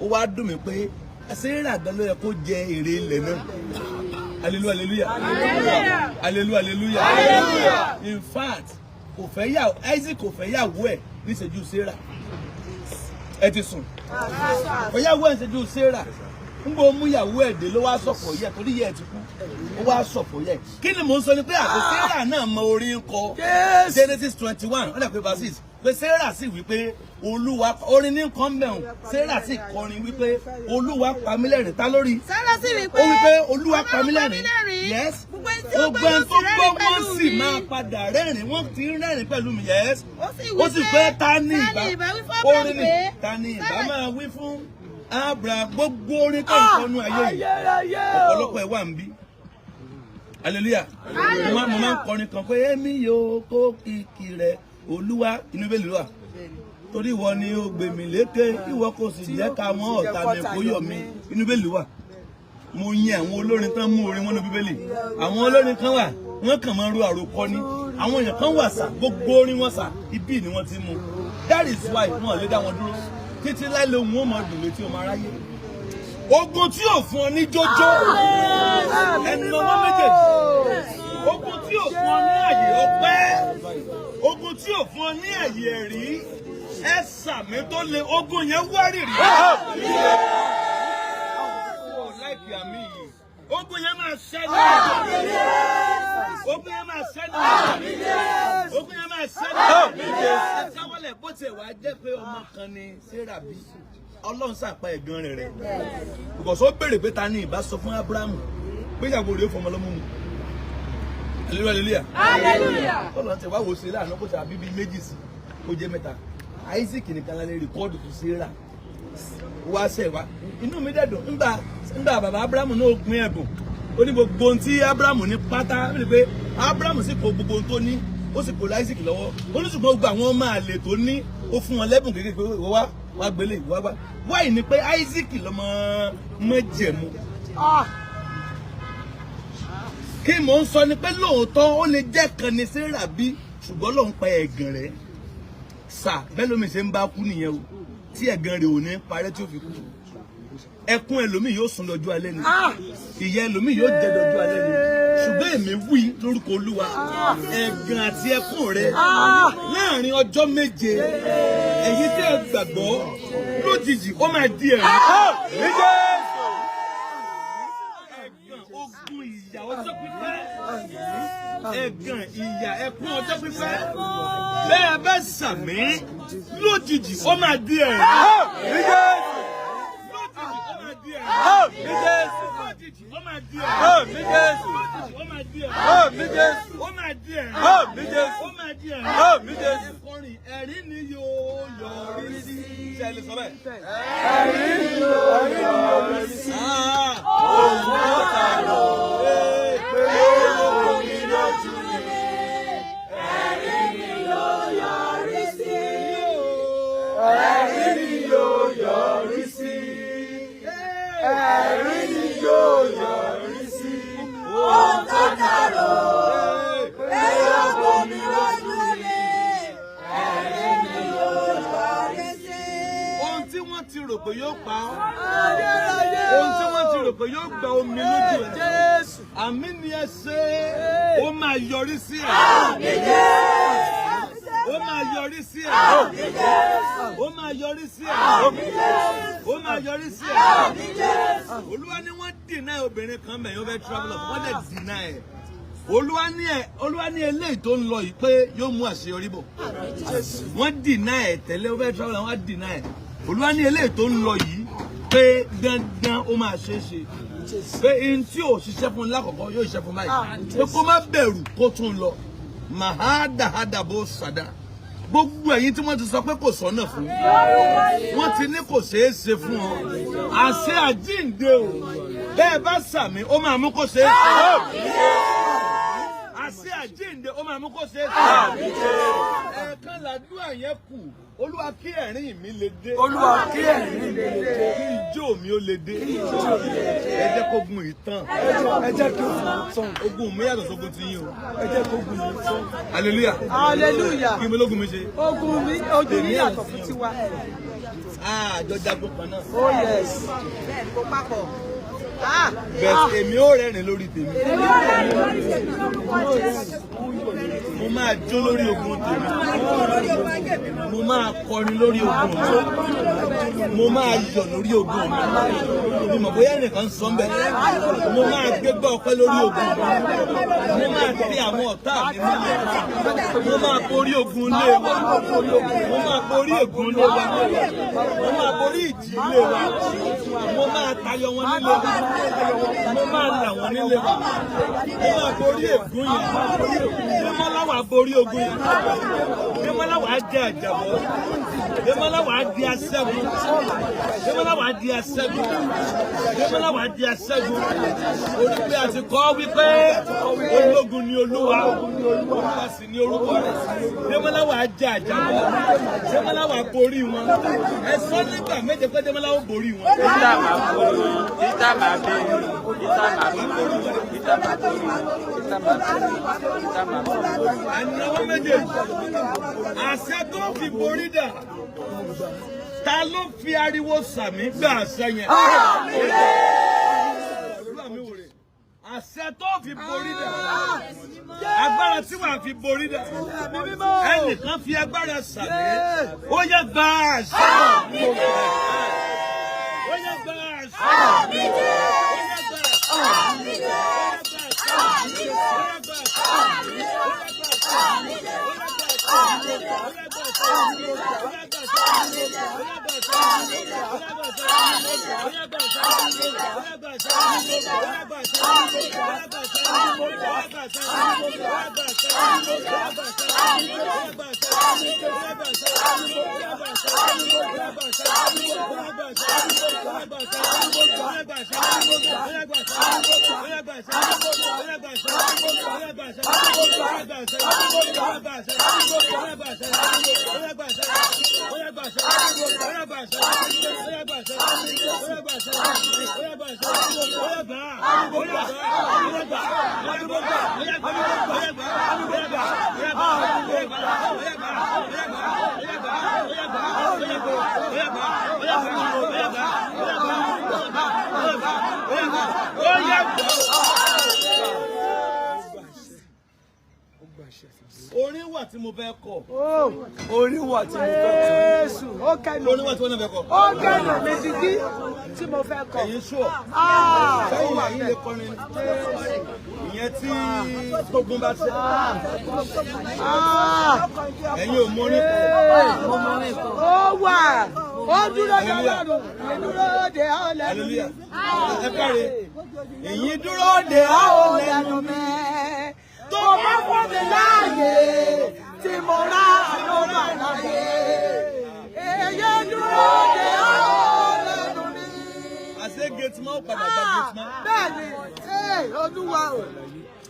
Ó wá dùn mí pé Sarah gan ló yẹ kó jẹ èrè ilẹ̀ náà. Hallelujah. In fact, Isaac kò fẹ́ yàwó ẹ̀ níṣẹ́jú Sarah. Ẹ ti sùn. Kò yàwó ẹ̀ níṣẹ́jú Sarah. Ń bọ̀ mú ìyàwó ẹ̀ dé ló wá sọ̀pọ̀ yẹ torí yẹ ẹ̀ ti kú. Ó wá sọ̀pọ̀ yẹ. Kí ni mò ń sọ ni pé àti Sarah náà mọ orin ń kọ. Genesis 21, ó dà pé verse 6. Pé Sarah sì wí pé Olúwa orin ní nǹkan mẹ́hùn. Sarah sì kọrin wípé Olúwa pa mí lẹ́rìn tá lórí. Sarah sì wí pé ó wí pé Olúwa pa mí lẹ́rìn. Yes. Gbogbo ẹni tó gbọ́ wọ́n sì máa padà rẹ́rìn. Wọ́n ti ń rẹ́rìn pẹ̀lú mi. Yes. Ó sì pé ta ni ìbá orin ni ta ni ìbá máa wí fún Abraham gbogbo orin tó ń kọnu ayé yìí. Ọ̀pọ̀lọpọ̀ ẹ̀ wà ń bí. Hallelujah. Mo máa ń kọrin kan pé èmi yóò kó kìkì rẹ̀ Olúwa inú bẹ́ẹ̀ lè wà. Torí ìwọ ni ó gbé mi lékè ìwọ kò sì jẹ́ ká wọn ọ̀tá mi kó yọ̀ mí inú bẹ́ẹ̀lì wà. Mo yin àwọn olórin tán mú orin wọn ní bíbélì. Àwọn olórin kan wà wọ́n kàn máa ń ro àròkọ ni. Àwọn èèyàn kan wà sà gbogbo orin wọn sà ibi ni wọ́n ti mú. That is why wọ́n lè dá wọn dúró títí láìlé ohun ó máa dùn létí ọmọ aráyé. Ogun tí ò fún ọ ní jójó ẹnu ọwọ́ méjèèjì. Ogun tí ò fún ọ ní àyè ọpẹ́. Ogun tí ò fún ọ ní àyè ẹ̀rí. Ẹ sàmì tó le, ogun yẹn wárìrì. Ó láìpẹ́ àmì yìí. Ogun yẹn máa ṣẹlẹ̀. Ogun yẹn máa ṣẹlẹ̀. Ogun yẹn máa ṣẹlẹ̀. Ẹ sáwọ́lẹ̀ bó ti wá jẹ́ pé ọmọ kan ni Sarah bí. Ọlọ́run sàpá ẹ̀gàn rẹ̀. Because ó béèrè pé ta ni ìbá sọ fún Ábúráhámù pé ìyàwó rẹ̀ ó fọmọ lọ́mú mu. Hallelujah. Hallelujah. Ọlọ́run ti wá wò sí láàánú kó ti àbí bíi méjì sí kó jẹ́ mẹ́ta. Isaac nìkan lálẹ́ rìkọ́ọ̀dù fún Sarah. Wá sẹ̀ wá. Inú mi dẹ̀dùn nígbà bàbá Ábúráhámù náà pín ẹ̀bùn. Ó ní gbogbo ohun tí Ábúráhámù ní pátá. Ó ní pé Ábúráhámù sì kó gbogbo ohun tó ní. Ó sì kó Isaac lọ́wọ́. Ó ní ṣùgbọ́n gbogbo àwọn ọmọ àlè tó ní ó fún wọn lẹ́bùn kékeré pé wá gbélé wá. Wáyé ni pé Isaac lọ́mọ májẹ̀mú. Kí mò ń sọ ni pé lóòótọ́ ó lè jẹ́ kan ní Sarah bí ṣùgbọ́n lòun pa ẹ̀gàn rẹ̀. Sà bẹ́ẹ̀ lómi ṣe ń bá kú nìyẹn o tí ẹ̀gàn rẹ̀ ò ní parẹ́ tí ó fi kú. Ẹkún ẹlòmíì yóò sùn lọ́jọ́ alẹ́ ni. Ìyà ẹlòmíì yóò jẹ lọ́jọ́ alẹ́ ni. Ṣùgbọ́n èmi wí lórúkọ Olúwa ẹ̀gàn àti ẹkún rẹ̀ láàrin ọjọ́ méje ẹ̀yin tẹ́ ẹ gbàgbọ́ lójijì ó máa di ẹ̀rí. Ẹ̀gàn ogun ìyà ọjọ́ pípẹ́. Ẹ̀gàn ìyà ẹkún ọjọ́ pípẹ́. Bẹ́ẹ̀ bá sàmí lójijì ó máa di ẹ̀rí. Ẹ̀rí ni yóò yọrí sí. Ṣẹ́ni sọ bẹ́ẹ̀. Ẹ̀rí ni yóò yọrí sí. Òun ó ta lọ. Pé omi lójú ni. Ẹ̀rí ni yóò yọrí sí. Ẹ̀rí ni yóò yọrí sí. Ẹ̀rí ni yóò yọrí sí. Òun tó ta lọ. Pé omi lójú ni. Ẹ̀rí ni yóò yọrí sí. Ohun tí wọ́n ti rò pé yóò pa ọ́. Ohun tí wọ́n ti rò pé yóò gba omi lójú rẹ̀. Àmì ni ẹ ṣe. Ó máa yọrí sí ẹ̀. Ó máa yọrí sí ẹ̀. Ó máa yọrí sí ẹ̀. Ó máa yọrí sí ẹ̀. Olúwa ni wọ́n dìnnà obìnrin kan bẹ̀yìn ó fẹ́ travel up. Wọ́n dẹ̀ dìnnà ẹ̀. Olúwa ní eléyìí tó ń lọ yìí pé yóò mú àṣeyọrí bọ̀. Wọ́n dìnnà ẹ̀ tẹ́lẹ̀ ó fẹ́ travel up. Wọ́n dìnnà ẹ̀. Olúwa ní eléyìí tó ń lọ yìí pé dandan ó máa ṣe é ṣe. Pé ihun tí ò ṣiṣẹ́ fún lákọ̀ọ́kọ́ yóò ṣiṣẹ́ fún báyìí. Pé kó má bẹ̀rù kó tún lọ. Màhádàhádàbò sàdá. Gbogbo ẹ̀yin tí wọ́n ti sọ pé kò sọ́nà fún. Wọ́n ti ní kò ṣeé ṣe fún ọ. Àṣẹ àjíǹde o. Bẹ́ẹ̀ bá sàmì ó máa mú kó ṣeé ṣe. Àṣẹ àjíǹde ó máa mú kó ṣeé ṣe. Ẹ̀ẹ̀kan làdúrà yẹn kù. Olúwa kí ẹ̀rín mi lè dé. Olúwa kí ẹ̀rín mi lè dé. Kí ijó mi ó lè dé. Ẹ jẹ́ kó gun ìtàn. Ẹ jẹ́ kí ogun tán. Ogun mi yàtọ̀ sógun ti yín o. Ẹ jẹ́ kó gun ìtàn. Hallelujah. Hallelujah. Kí mi lógun mi ṣe. Ogun mi ojú mi yàtọ̀ fún tiwa. Àjọ jagun kan náà. Oh yes. Bẹ́ẹ̀ni kó papọ̀. Bẹ́ẹ̀ èmi ó rẹ́rìn lórí tèmi. Mo máa jó lórí ogun tèmi. Mo máa kọrin lórí ogun mi. Mo máa yọ̀ lórí ogun mi. Mo mọ̀ bóyá ẹnìkan sọ ń bẹ. Mo máa gbégbá ọpẹ́ lórí ogun mi. Mo máa tẹ àwọn ọ̀tá mi nílẹ̀. Mo máa borí ogun ilé wa. Mo máa borí ogun ilé wa. Mo máa borí ìjì ilé wa. Mo máa tayọ wọn nílé wa. Mo máa là wọn nílé wa. Mo máa borí ègún yẹn. Démọ́láwà borí ogun yẹn. Démọ́láwà jẹ́ àjàbọ́. Démọ́láwà di aṣẹ́gun. Démọ́láwà di aṣẹ́gun. Démọ́láwà di aṣẹ́gun. Orí pé a ti kọ́ wípé ológun ni Olúwa. Olúwa sì ni orúkọ rẹ̀. Démọ́láwà jẹ́ àjàbọ́. Démọ́láwà borí wọn. Ẹ sọ nígbà méje pé Démọ́láwà borí wọn. Ìta máa borí wọn. Ìta máa borí wọn. Ìta máa borí wọn. Ìta máa borí wọn. Ìta máa borí wọn. Ìta máa borí wọn. Ànáwó méjèèjì. Àṣẹ tó fi borí dà. Ta ló fi ariwo sàmì gbà àṣẹ yẹn? Àṣẹ tó fi borí dà. Agbára tí wàá fi borí dà. Ẹnìkan fi agbára sàmì. Ó yẹ gbà àṣẹ. Ó yẹ gbà àṣẹ. Orin wà tí mo fẹ́ kọ. Orin wà tí mo fẹ́ kọ. Jésù, ó kẹ́nu. Orin wà tí mo fẹ́ kọ. Ó kẹ́nu mi dídí tí mo fẹ́ kọ. Ẹ̀yin sùọ́. Sẹ́yìn wà yín lè kọrin. Ìyẹn tí tógun bá ṣe. Ẹ̀yin ò mọ orin kọ. Ó wà. Ó dúró de Ọlọ́run. Ìdúró de Ọlọ́run. Hallelujah. Ẹ káre. Ẹ̀yin dúró de Ọlọ́run mi. Tó bá fún mi láàyè tí mo rà ló máa láyè. Èyí dúró de Ọlọ́run mi. Àṣé gate man ó padà gba gate man. Bẹ́ẹ̀ni, Olúwa o.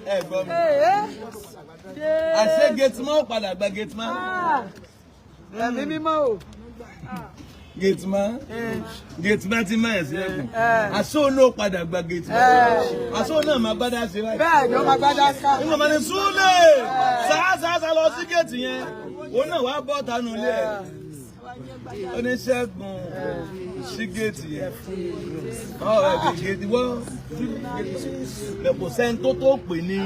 Ẹ gbọ́ mi. Àṣé gate man ó padà gba gate man. Ẹ̀mí mímọ́ o. Gate man. Gate man ti máa ẹ̀sìn ẹ̀kùn. Àṣé òun ó padà gba gate man. Àṣé òun náà máa gbádá sí báyìí. Bẹ́ẹ̀ni, ó máa gbádá ká. Nígbà máa ní súlẹ̀ sáásá lọ sí gate yẹn. Òun náà wá bọ́ tánú ilé ẹ̀. Oníṣègùn sí gate yẹn. Ọ̀rọ̀ ẹ̀bí gate wọ́n kò sẹ́ni tó pè ní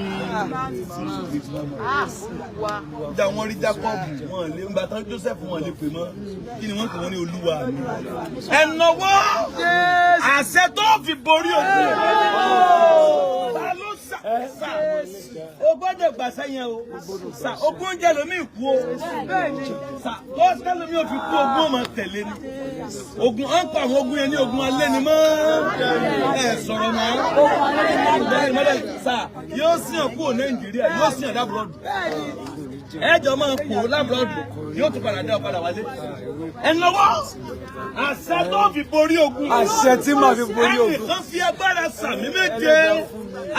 ìjà wọn rí Jacob wọn lé ńgbà tán Joseph wọn lè pè mọ́ kí ni wọ́n pè wọ́n ní Olúwa mi. Ẹ̀nàwọ́ àṣẹ tó fi borí òkú. Ta ló sà? O gbọ́dọ̀ gbà sẹ́yìn o. Ogún oúnjẹ lomi kú o. Tó ṣẹ́ lomi ò fi kú ogún ọmọ tẹ̀lé ni. Ogun à ń pa àwọn ogun yẹn ní ogun alẹ́ ni mọ́. Ẹ sọ̀rọ̀ mọ́. Sà yóò sìn ọ́ kúrò Nàìjíríà yóò sìn ọ́ lábúrọ̀dù. Ẹjọ́ máa ń kú lábúrọ̀dù yóò tún padà dá ọ padà wálé. Ẹ̀nàwọ́ àṣẹ tó fi borí ogun. Àṣẹ tí màá fi borí ogun. Ẹnìkan fi agbára sàmì méje.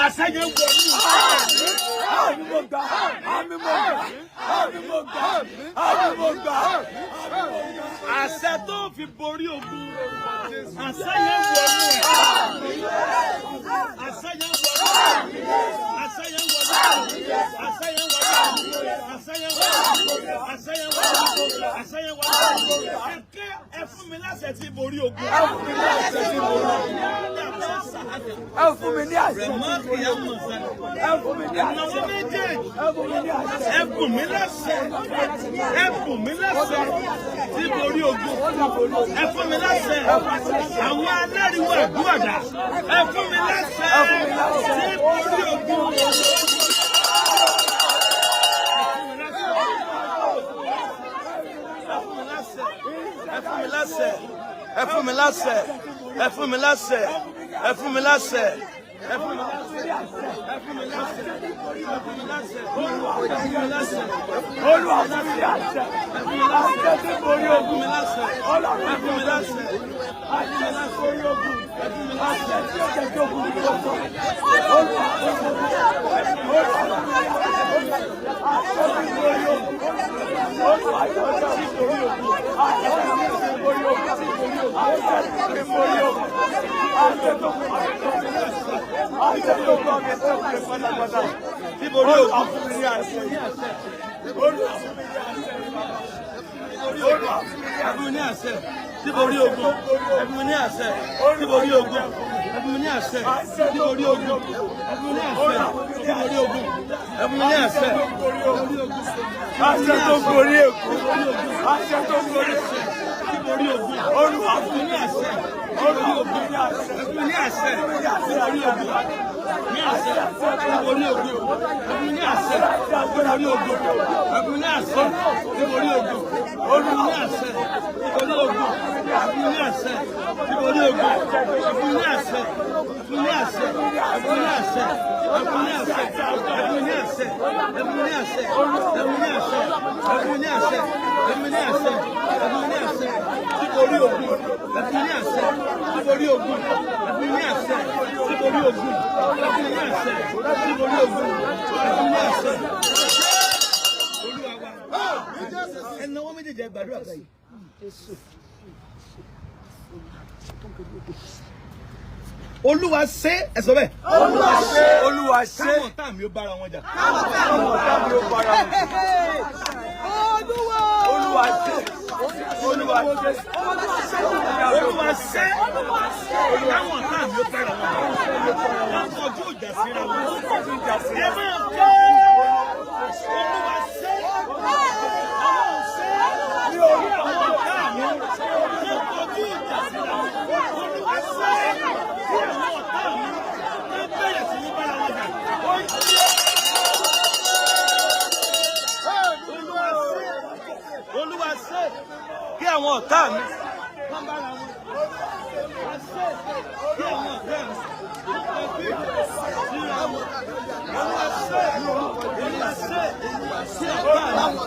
Àṣẹ yẹn wọ ní. Àmì mo gbà, àmì mo gbà, àmì mo gbà, àmì mo gbà. Àṣẹ tó fi borí ogun. Àṣẹ yẹn wọ ní. Àṣẹ yẹn wọ ní. Àṣẹ yẹn wọ ní. Àṣẹ yẹn wọ ní. Àṣẹ yẹn wọ ní. Àṣẹ yẹn wọ ní. Àṣẹ yẹn wọ ní. Ẹ fún mi láṣẹ tí borí ogun. Ẹ fún mi ní àṣẹ tí borí ogun. Ẹ fún mi ní àṣẹ tí borí ogun. Ẹ fún mi ní àṣẹ. Ẹ fún mi ní àṣẹ. Ẹ fún mi láṣẹ tí borí ogun. Ẹ fún mi láṣẹ. Àwọn aláriwo àdúrà. Ẹ fún mi láṣẹ tí borí ogun. Ẹ fún mi láṣẹ. Ẹ fún mi láṣẹ. Ẹ fún mi láṣẹ. Ẹ fún mi láṣẹ. Ẹ fún mi láṣẹ. Ẹ fún mi láṣẹ. Ẹ fún mi láṣẹ. Olúwa ẹ fún mi láṣẹ. Olúwa ẹ fún mi láṣẹ. Ẹ fún mi láṣẹ tí borí ogun. Ẹ fún mi láṣẹ. Ẹ fún mi láṣẹ borí ogun. Ẹ fún mi láṣẹ tí ó jẹ́ kí ogun mi lọ sọ. Olúwa ẹ fún mi láṣẹ. Olúwa ẹ fún mi láṣẹ. Olúwa ẹ fún mi Ẹ̀bùn ní àṣẹ tí borí ogun. Ẹ̀bùn ní àṣẹ tí borí ogun. ẹ̀fún mi ní àṣẹ nítorí ogun ẹ̀fún mi ní àṣẹ nítorí ogun ẹ̀fún mi ní àṣẹ nítorí ogun àṣẹ tó gorí èkó àṣẹ tó gorí nítorí ogun Olúwa ẹ̀fún mi ní àṣẹ Olúwa fún mi ní àṣẹ ẹ̀fún mi ní àṣẹ nítorí ogun ní àṣẹ nítorí ogun ẹ̀fún mi ní àṣẹ nítorí ogun ẹ̀fún mi ní àṣẹ nítorí ogun Olúwa ní àṣẹ nítorí ogun ẹ̀fún mi ní àṣẹ nítorí ogun ẹ̀fún mi ní àṣẹ ẹ̀fún mi ní àṣẹ ẹ̀fún mi ní àṣẹ ẹ̀fún mi ní àṣẹ ẹ̀fún mi ní àṣẹ ẹ̀fún mi ní àṣẹ ẹ̀fún mi ní àṣẹ ẹ̀fún mi ní àṣẹ ẹ̀fún mi ní àṣẹ ẹ̀fún mi ní àṣẹ nítorí ogun ẹ̀fún mi ní àṣẹ nítorí ogun ẹ̀fún mi ní àṣẹ nítorí ogun ẹ̀fún mi ní àṣẹ nítorí ogun ẹ̀fún mi ní àṣẹ. Olúwa wa ẹnáwó méjèèjì gbàdúrà báyìí. Olúwa ṣe ẹsọ bẹ́ẹ̀. Olúwa ṣe Olúwa ṣe káwọn ọ̀tá mi ó bára wọn jà. káwọn ọ̀tá mi ó bára wọn jà. Olúwa ṣe Olúwa ṣe Olúwa ṣe káwọn ọ̀tá mi ó bára wọn jà. Wọ́n kọjú ìjà síra wọn. Ẹ máa ké Olúwa ṣe Ọlọ́run ṣe ní orí àwọn ọ̀tá mi. Wọ́n kọjú ìjà síra wọn. Olúwa ṣe kí àwọn ọ̀tá mi wọ́n bẹ̀rẹ̀ sí ní bára wọn jà. Olúwa ṣe kí àwọn ọ̀tá mi wọ́n bára wọn. Olúwa ṣe kí àwọn ọ̀tá mi wọ́n kọjú ìjà síra wọn. Olúwa ṣe kí ọ̀tá mi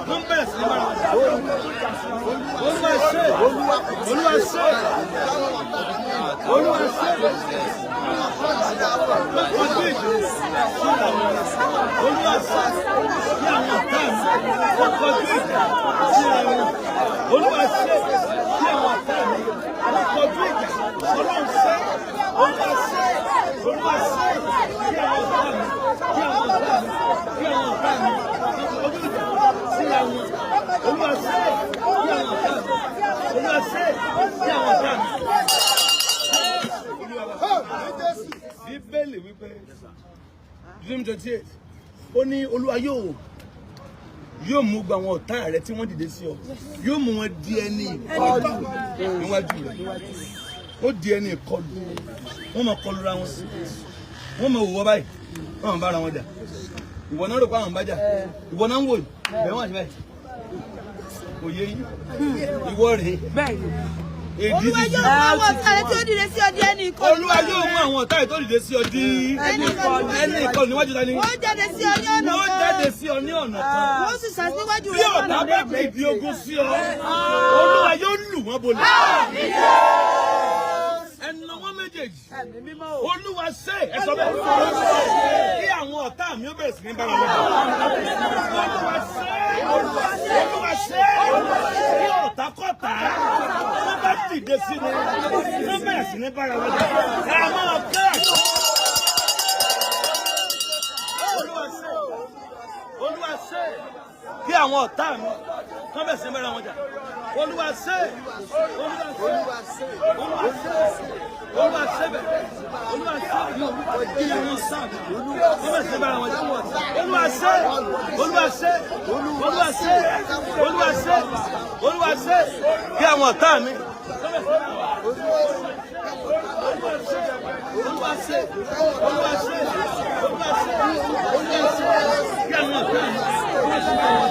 wọ́n bẹ̀rẹ̀ sí ní bára wọn jà. Olúwa ṣe Olúwa ṣe Olúwa ṣe kọjú ìjà síra wọn. Olúwa ṣe kí àwọn ọ̀tá mi wọ́n kọjú ìjà síra wọn. Olúwa ṣe kí àwọn ọ̀tá mi wọ́n kọjú ìjà. Ọlọ́run ṣe Olúwa ṣe Olúwa ṣe kí àwọn ọ̀tá mi kí àwọn ọ̀tá mi kí àwọn ọ̀tá mi wọ́n kọjú ìjà síra wọn. Olúwa ṣe kí àwọn ọ̀tá mi Olúwa ṣe kí àwọn ọ̀tá mi. Bíbélì wípé Deuteronomy 28 ó ní Olúwa yóò mú gba àwọn ọ̀tá rẹ tí wọ́n dìde sí ọ yóò mú wọn di ẹni ìkọlù níwájú rẹ ó di ẹni ìkọlù wọ́n máa kọlù ra wọn wọ́n máa wò wọ́ báyìí wọ́n máa bára wọn jà ìwọ náà rò pé àwọn bá jà ìwọ náà ń wò bẹ́ẹ̀ wọ́n àti báyìí kò yé yín ìwọ rèé èdè ti jù. Olúwa yóò mú àwọn ọ̀tá rẹ tí ó dìde sí ọ di ẹni ìkọlù. Olúwa yóò mú àwọn ọ̀tá rẹ tó dìde sí ọ di ẹni ìkọlù níwájú ta ni. Wọ́n jáde sí ọ ní ọ̀nà kan. Wọ́n jáde sí ọ ní ọ̀nà kan. Wọ́n sì sá síwájú Bí rẹ. ọ̀tá bá fìdí ogun sí ọ, Olúwa yóò lù wọ́n bolẹ̀. Ẹnu wọn méjèèjì. Olúwa ṣe ẹ̀sọ́ bẹ́ẹ̀. Kí àwọn ọ̀tá mi ó bẹ̀rẹ̀ sí ní bára wọn. Olúwa ṣe Olúwa ṣe kí ọ̀tá kọ̀tá wọ́n bá dìde sí ni wọ́n bẹ̀rẹ̀ sí ní bára wọn. Ẹ máa kẹ́ àjọ. Olúwa ṣe kí àwọn ọ̀tá mi wọ́n bẹ̀rẹ̀ sí ní bára wọn jà. Olúwa ṣe Olúwa ṣe Olúwa ṣe Olúwa ṣe bẹ̀ Olúwa ṣe kí àwọn sáà wọ́n bẹ̀rẹ̀ sí ní bára wọn jà. Olúwa ṣe Olúwa ṣe Olúwa ṣe Olúwa ṣe Olúwa ṣe kí àwọn ọ̀tá mi. Olúwa ṣe Olúwa ṣe Olúwa ṣe Olúwa ṣe kí àwọn ọ̀tá mi. Olúwa ṣe kí àwọn ọ̀tá mi.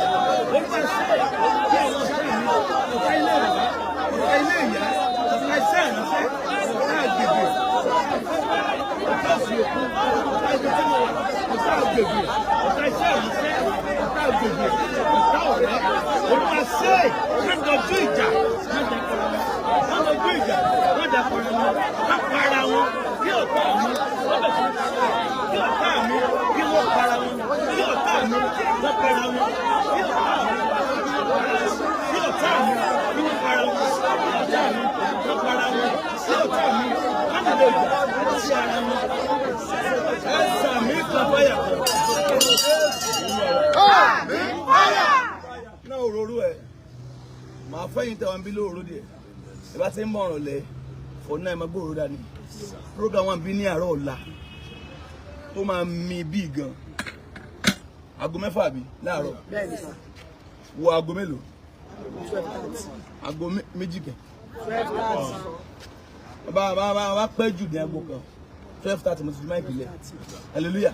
Ọ̀tá ilé ìwà, ọ̀tá ilé ìyá, ọ̀tá iṣẹ́ ìránṣẹ́, ọ̀tá àgbègbè, ọ̀tá òsì òkú, ọ̀tá ìgbésẹ̀ ọ̀tá àgbègbè, ọ̀tá iṣẹ́ ìránṣẹ́, ọ̀tá àgbègbè, ọ̀tá ọ̀rẹ́. Olúwa ṣe lọ́dọọdún ìjà lọ́dọọdún ìjà lọ́dọọdún wọn apara wọn kí ọ̀tá mi kí ọ̀tá mi kí wọ́n para wọn kí ọ̀tá mi wọ́n para wọn kí ọ̀tá mi kí ọ̀tá mi kí wọ́n para wọn kí ọ̀tá mi wọ́n para wọn kí ọ̀tá mi wọ́n lè jà sí ara wọn. Ẹ sàmì kan fáyà kan. Náà òróró ẹ̀ màá fẹ́yìn tẹ̀wọ̀n bí lóòrò díẹ̀ ẹ bá ti ń bọ̀ ọ̀rọ̀ lẹ̀ fọ̀ náà ẹ máa gbóòrò dání program wọn bí ní àárọ̀ ọ̀la tó máa mi bí gan aago 6 bí láàárọ̀ wo aago mélòó aago méjì kẹ bá pẹ́ jù ní aago kan 12:30 mo ti fi máa ìpìlẹ̀ hallelujah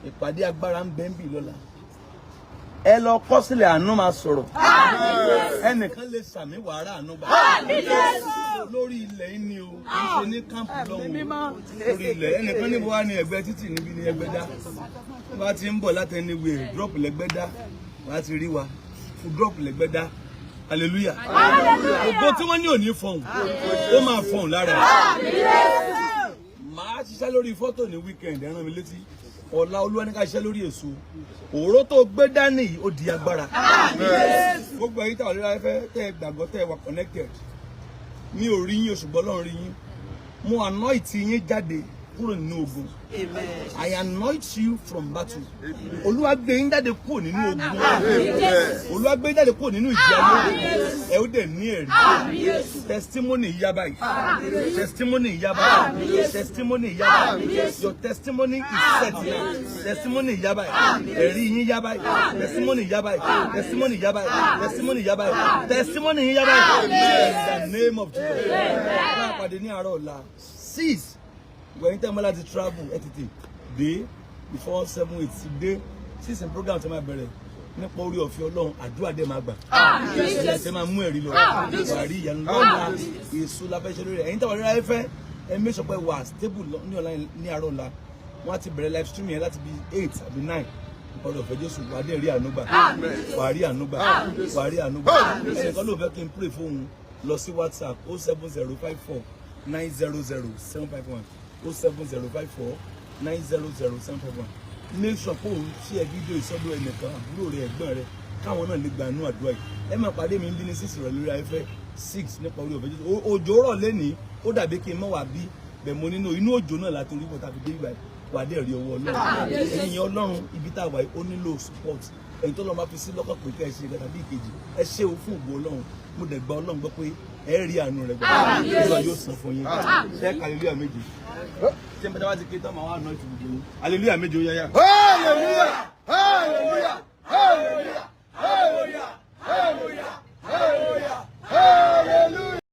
ìpàdé agbára ń bẹ ń bì lọ́la ẹ lọ kọ sílẹ̀ àánú máa sọ̀rọ̀ ẹnìkan lè sàmì wàrà àánú bá lórí ilẹ̀ yìí ni o kì í ṣe ní kámpù lọ́hùn lórí ilẹ̀ ẹnìkan níbo wá ní ẹgbẹ́ títì níbi ní Ẹgbẹ́dá bá ti ń bọ̀ láti ẹni wèé drop lẹ́gbẹ́dá wàá ti rí wa fún drop lẹ́gbẹ́dá hallelujah ògo tí wọ́n ní òní fọ̀hún ó máa fọ̀hún lára màá ṣiṣẹ́ lórí fọ́tò ní weekend ẹ rán mi létí ọ̀la Olúwa ní ká ṣiṣẹ́ lórí èso òró tó gbé dání yìí ó di agbára gbogbo ẹ̀yin táwọn olórí afẹ́ tẹ́ ẹ gbàgbọ́ tẹ́ ẹ wà connected mi ò rí yín ṣùgbọ́n Ọlọ́run rí yín mo anoint yín jáde kúrò nínú ogun I anoint you from battle Olúwa gbé yín jáde kúrò nínú ogun Olúwa gbé yín jáde kúrò nínú ìjì ayé ẹ ó dẹ̀ ní ẹ̀rí testimony yá báyìí testimony yá báyìí testimony yá báyìí your testimony is set now testimony yá báyìí ẹ̀rí yín yá báyìí testimony yá báyìí testimony yá báyìí testimony yá báyìí testimony yín yá báyìí in the name of Jesus ẹ pàdé ní àárọ̀ ọ̀la 6 when time láti travel ẹ tètè dé before 7-8 dé 6 in program tó máa bẹ̀rẹ̀ nípa orí ọ̀fẹ́ Ọlọ́run àdúrà dé máa gbà ṣe máa mú ẹ̀rí lọ wà rí ìyanu lọ́la èso láfẹ́ṣẹ́ lórí ẹ̀yin táwọn ará ẹ̀fẹ́ ẹ make sure pé wà stable ní online ní àárọ̀ ọ̀la wọ́n á ti bẹ̀rẹ̀ live stream yẹn láti bí 8 àbí 9 nípa orí ọ̀fẹ́ Jésù wà á dé rí ànúgbà wà á rí ànúgbà wà á rí ànúgbà ẹnìkan ló fẹ́ kí n pray fóun lọ sí WhatsApp 07054 900 751 07054 900 751 make sure pé òun share fídíò ìsọdọ̀ ẹnìkan àbúrò rẹ̀ ẹ̀gbọ́n rẹ̀ káwọn náà lè gbà nú àdúrà yìí ẹ máa pàdé mi ní 6 rẹ̀ lórí afẹ́ 6 nípa orí ọ̀fẹ́ Jésù òjò rọ̀ lẹ́nìí ó dàbí kí n mọ̀ wá bí bẹ̀ mo nínú inú òjò náà láti orí bọ̀ tàbí dé ìgbà wà dé rí ọwọ́ Ọlọ́run ẹ̀yin Ọlọ́run ibi tá a wà yìí ó nílò support ẹ̀yin tó lọ́ọ́ máa fi sí lọ́kàn pé kẹ́ ẹ ṣe ìgbà tàbí ìkejì ẹ ṣe o fún ògo Ọlọ́run mo dẹ̀ gba Ọlọ́run gbọ́ pé ẹ rí àánú rẹ̀ gbọ́ Ọlọ́run yóò san fún yín ṣe hallelujah méje ṣé n bá ti ké tán màá wà náà ìtùbùkún hallelujah méje ó yáyà. Hallelujah! Hallelujah!